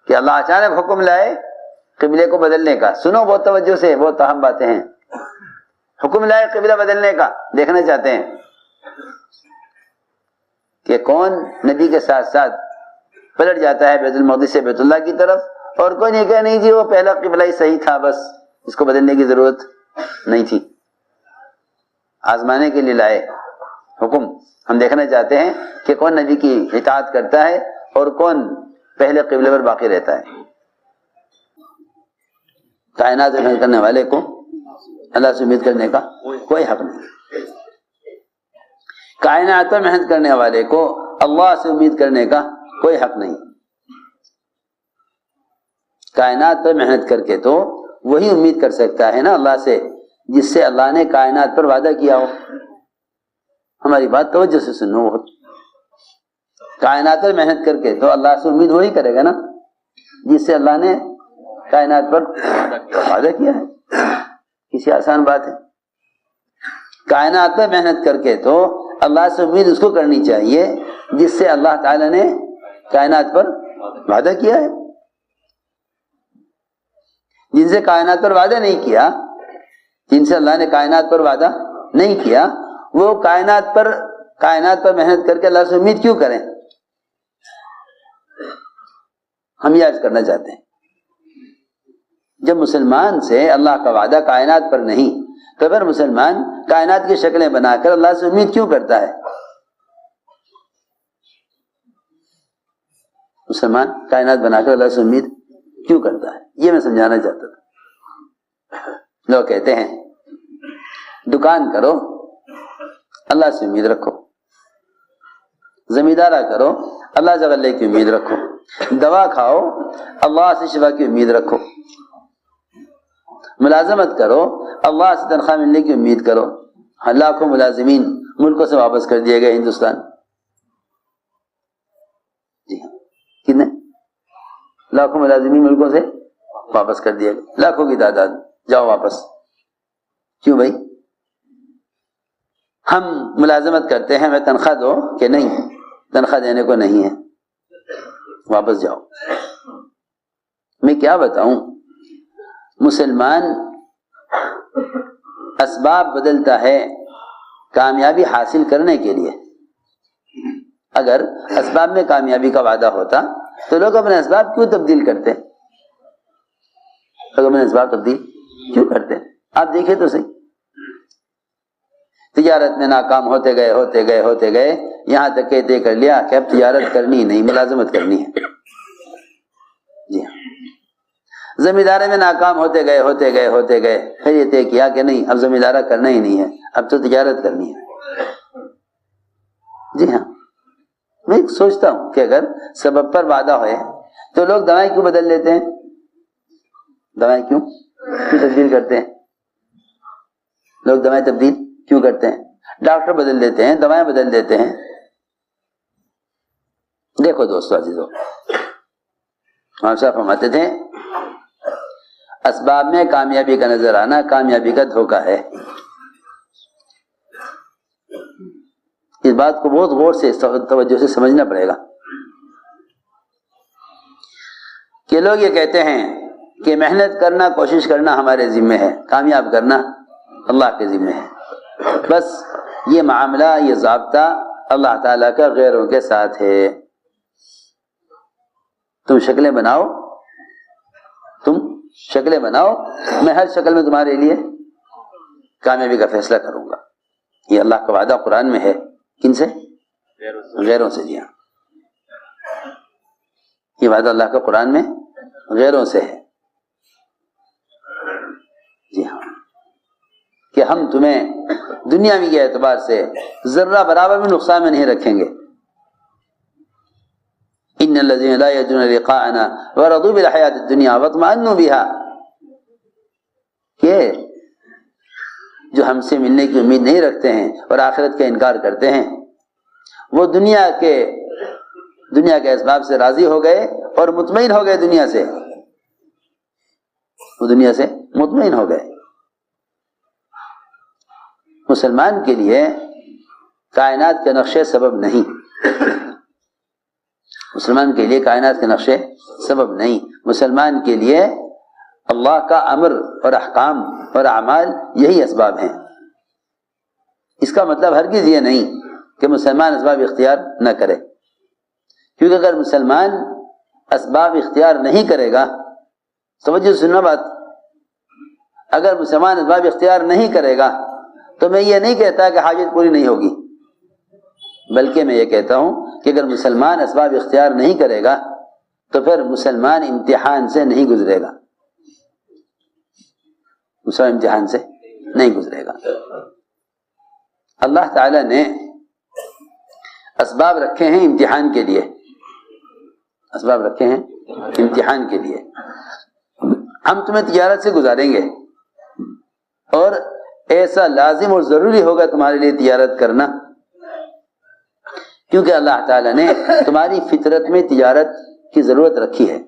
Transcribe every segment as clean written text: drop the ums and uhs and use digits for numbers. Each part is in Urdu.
کہ اللہ اچانک حکم لائے قبلے کو بدلنے کا. سنو بہت توجہ سے، بہت اہم باتیں ہیں. حکم لائے قبلہ بدلنے کا، دیکھنا چاہتے ہیں کہ کون نبی کے ساتھ ساتھ پلٹ جاتا ہے بیت المقدس سے بیت اللہ کی طرف، اور کوئی نہیں کہا نہیں جی وہ پہلا قبلہ ہی صحیح تھا، بس اس کو بدلنے کی ضرورت نہیں تھی. آزمانے کے لیے لائے حکم. ہم دیکھنا چاہتے ہیں کہ کون نبی کی اطاعت کرتا ہے اور کون پہلے قبلے پر باقی رہتا ہے. کائنات میں محنت کرنے والے کو اللہ سے امید کرنے کا کوئی حق نہیں. کائنات میں محنت کرنے والے کو اللہ سے امید کرنے کا کوئی حق نہیں. کائنات پر محنت کر کے تو وہی امید کر سکتا ہے نا اللہ سے جس سے اللہ نے کائنات پر وعدہ کیا ہو. ہماری بات توجہ سے سنو. کائنات پر محنت کر کے تو اللہ سے امید وہی کرے گا نا جس سے اللہ نے کائنات پر وعدہ کیا ہے. کسی آسان بات ہے؟ کائنات پر محنت کر کے تو اللہ سے امید اس کو کرنی چاہیے جس سے اللہ تعالی نے کائنات پر وعدہ کیا ہے. جن سے کائنات پر وعدہ نہیں کیا، جن سے اللہ نے کائنات پر وعدہ نہیں کیا، وہ کائنات پر محنت کر کے اللہ سے امید کیوں کریں؟ ہم یہ عرض کرنا چاہتے ہیں جب مسلمان سے اللہ کا وعدہ کائنات پر نہیں تو پھر مسلمان کائنات کی شکلیں بنا کر اللہ سے امید کیوں کرتا ہے؟ مسلمان کائنات بنا کر اللہ سے امید کیوں کرتا ہے؟ یہ میں سمجھانا چاہتا تھا. لوگ کہتے ہیں دکان کرو اللہ سے امید رکھو، زمیندارہ کرو اللہ سے غلے کی امید رکھو، دوا کھاؤ اللہ سے شفا کی امید رکھو، ملازمت کرو اللہ سے تنخواہ ملنے کی امید کرو. لاکھوں ملازمین ملکوں سے واپس کر دیے گئے ہندوستان. جی ہاں، کتنے لاکھوں ملازمین ملکوں سے واپس کر دیے گئے، لاکھوں کی تعداد. جاؤ واپس. کیوں بھائی؟ ہم ملازمت کرتے ہیں، ہمیں تنخواہ دو، کہ نہیں تنخواہ دینے کو نہیں ہے، واپس جاؤ. میں کیا بتاؤں، مسلمان اسباب بدلتا ہے کامیابی حاصل کرنے کے لیے. اگر اسباب میں کامیابی کا وعدہ ہوتا تو لوگ اپنے اسباب کیوں تبدیل کرتے؟ لوگ اپنے اسباب تبدیل کیوں کرتے؟ آپ دیکھیں تو صحیح. تجارت میں ناکام ہوتے گئے یہاں تک کہ طے کر لیا کہ اب تجارت کرنی نہیں، ملازمت کرنی ہے. جی ہاں، زمیندارے میں ناکام ہوتے گئے پھر یہ طے کیا کہ نہیں اب زمیندارہ کرنا ہی نہیں ہے، اب تو تجارت کرنی ہے. جی ہاں، میں سوچتا ہوں کہ اگر سبب پر وعدہ ہوئے تو لوگ دوائیں کیوں بدل لیتے ہیں؟ دوائیں کیوں تبدیل کرتے ہیں؟ لوگ دوائیں تبدیل کیوں کرتے ہیں؟ ڈاکٹر بدل دیتے ہیں، دوائیں بدل دیتے ہیں. دیکھو دوستو عزیزو، ہم صاحب فرماتے تھے اسباب میں کامیابی کا نظر آنا کامیابی کا دھوکہ ہے. اس بات کو بہت غور سے توجہ سے سمجھنا پڑے گا کہ لوگ یہ کہتے ہیں کہ محنت کرنا، کوشش کرنا ہمارے ذمہ ہے، کامیاب کرنا اللہ کے ذمہ ہے. بس یہ معاملہ، یہ ضابطہ اللہ تعالیٰ کا غیروں کے ساتھ ہے. تم شکلیں بناؤ، میں ہر شکل میں تمہارے لیے کامیابی کا فیصلہ کروں گا. یہ اللہ کا وعدہ قرآن میں ہے. کن سے؟ غیروں سے. جی ہاں، یہ وعدہ اللہ کا قرآن میں غیروں سے ہے. جی ہاں، کہ ہم تمہیں دنیاوی کے اعتبار سے ذرہ برابر بھی نقصان میں نہیں رکھیں گے. ان الذين لا يرجون لقاءنا ورضوا بالحياة الدنيا واطمأنوا بها، کہ جو ہم سے ملنے کی امید نہیں رکھتے ہیں اور آخرت کا انکار کرتے ہیں، وہ دنیا کے اسباب سے راضی ہو گئے اور مطمئن ہو گئے. دنیا سے مطمئن ہو گئے. مسلمان کے لیے کائنات کے نقشے سبب نہیں، مسلمان کے لیے کائنات کے نقشے سبب نہیں، مسلمان کے لیے اللہ کا امر اور احکام اور اعمال یہی اسباب ہیں۔ اس کا مطلب ہرگز یہ نہیں کہ مسلمان اسباب اختیار نہ کرے، کیونکہ اگر مسلمان اسباب اختیار نہیں کرے گا، توجہ سننا بات، اگر مسلمان اسباب اختیار نہیں کرے گا تو میں یہ نہیں کہتا کہ حاجت پوری نہیں ہوگی، بلکہ میں یہ کہتا ہوں کہ اگر مسلمان اسباب اختیار نہیں کرے گا تو پھر مسلمان امتحان سے نہیں گزرے گا، مسلمان امتحان سے نہیں گزرے گا۔ اللہ تعالیٰ نے اسباب رکھے ہیں امتحان کے لیے، اسباب رکھے ہیں امتحان کے لیے۔ ہم تمہیں تجارت سے گزاریں گے اور ایسا لازم اور ضروری ہوگا تمہارے لیے تجارت کرنا، کیونکہ اللہ تعالیٰ نے تمہاری فطرت میں تجارت کی ضرورت رکھی ہے،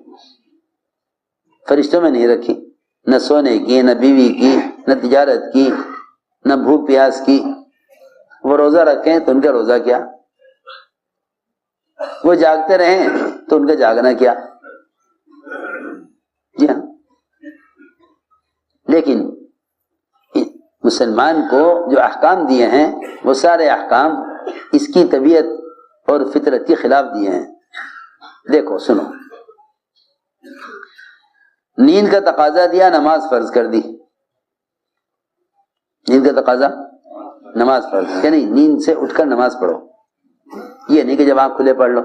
فرشتوں میں نہیں رکھی، نہ سونے کی، نہ بیوی کی، نہ تجارت کی، نہ بھوک پیاس کی۔ وہ روزہ رکھیں تو ان کا روزہ کیا، وہ جاگتے رہیں تو ان کا جاگنا کیا؟ جی ہاں، لیکن مسلمان کو جو احکام دیے ہیں وہ سارے احکام اس کی طبیعت اور فطرت کے خلاف دیے ہیں۔ دیکھو سنو، نیند کا تقاضا دیا، نماز فرض کر دی۔ نیند کا تقاضا نماز فرض، یعنی نیند سے اٹھ کر نماز پڑھو، یہ نہیں کہ جب آنکھ کھلے پڑھ لو۔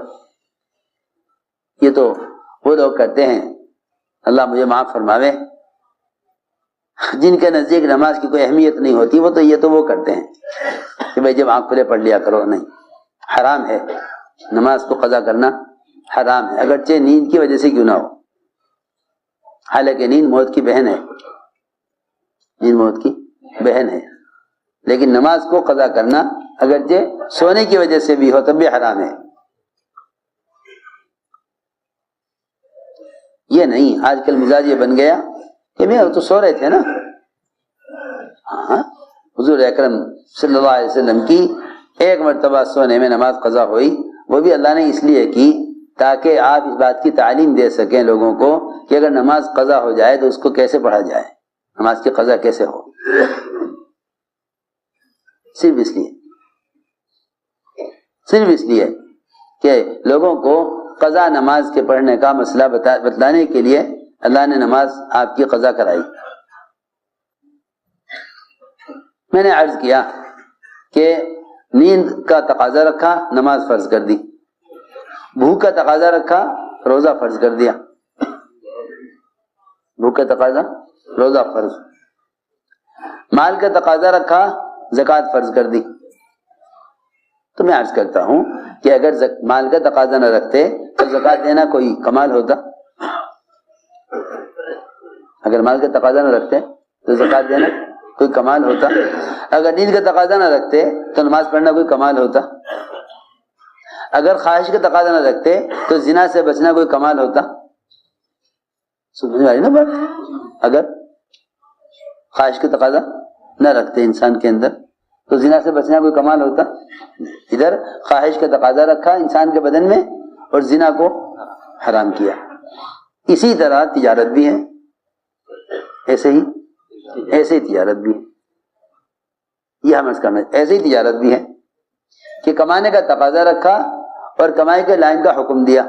یہ تو وہ لوگ کرتے ہیں، اللہ مجھے معاف فرماوے، جن کے نزدیک نماز کی کوئی اہمیت نہیں ہوتی، وہ تو یہ تو وہ کرتے ہیں کہ بھائی جب آنکھ کھلے پڑھ لیا کرو۔ نہیں، حرام ہے، نماز کو قضا کرنا حرام ہے، اگرچہ نیند کی وجہ سے کیوں نہ ہو، حالانکہ نیند موت کی بہن ہے، نیند موت کی بہن ہے، لیکن نماز کو قضا کرنا اگرچہ سونے کی وجہ سے بھی ہو تب بھی حرام ہے۔ یہ نہیں، آج کل مزاج یہ بن گیا کہ میں تو سو رہے تھے نا۔ ہاں، حضور اکرم صلی اللہ علیہ وسلم کی ایک مرتبہ سونے میں نماز قضا ہوئی، وہ بھی اللہ نے اس لیے کی تاکہ آپ اس بات کی تعلیم دے سکیں لوگوں کو کہ اگر نماز قضا ہو جائے تو اس کو کیسے پڑھا جائے، نماز کی قضا کیسے ہو، صرف اس لیے کہ لوگوں کو قضا نماز کے پڑھنے کا مسئلہ بتلانے کے لیے اللہ نے نماز آپ کی قضا کرائی۔ میں نے عرض کیا کہ نیند کا تقاضا رکھا، نماز فرض کر دی، بھوک کا تقاضا رکھا، روزہ فرض کر دیا، بھوک کا تقاضا روزہ فرض، مال کا تقاضا رکھا، زکوٰۃ فرض کر دی۔ تو میں عرض کرتا ہوں کہ اگر مال کا تقاضا نہ رکھتے تو زکوٰۃ دینا کوئی کمال ہوتا؟ اگر مال کا تقاضا نہ رکھتے تو زکوٰۃ دینا کوئی کمال ہوتا؟ اگر نیند کا تقاضا نہ رکھتے تو نماز پڑھنا کوئی کمال ہوتا؟ اگر خواہش کا تقاضا نہ رکھتے تو زنا سے بچنا کوئی کمال ہوتا؟ سمجھ میں آئی نا بات؟ اگر خواہش کا تقاضا نہ رکھتے انسان کے اندر تو زنا سے بچنا کوئی کمال ہوتا؟ ادھر خواہش کا تقاضا رکھا انسان کے بدن میں اور زنا کو حرام کیا۔ اسی طرح تجارت بھی ہے، ایسے ہی تجارت بھی ہے، یہ ہم کرنا، ایسے ہی تجارت بھی ہے کہ کمانے کا تقاضا رکھا اور کمائی کے لائن کا حکم دیا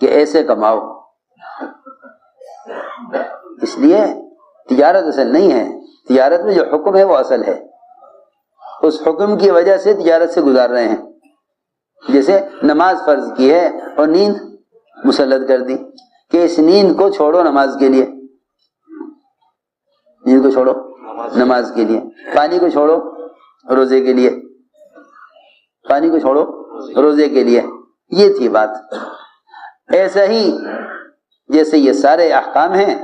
کہ ایسے کماؤ۔ اس لیے تجارت اصل نہیں ہے، تجارت میں جو حکم ہے وہ اصل ہے، اس حکم کی وجہ سے تجارت سے گزار رہے ہیں۔ جیسے نماز فرض کی ہے اور نیند مسلط کر دی کہ اس نیند کو چھوڑو نماز کے لیے، نیند کو چھوڑو نماز کے لیے، پانی کو چھوڑو روزے کے لیے، پانی کو چھوڑو روزے کے لیے، یہ تھی بات۔ ایسا ہی جیسے یہ سارے احکام ہیں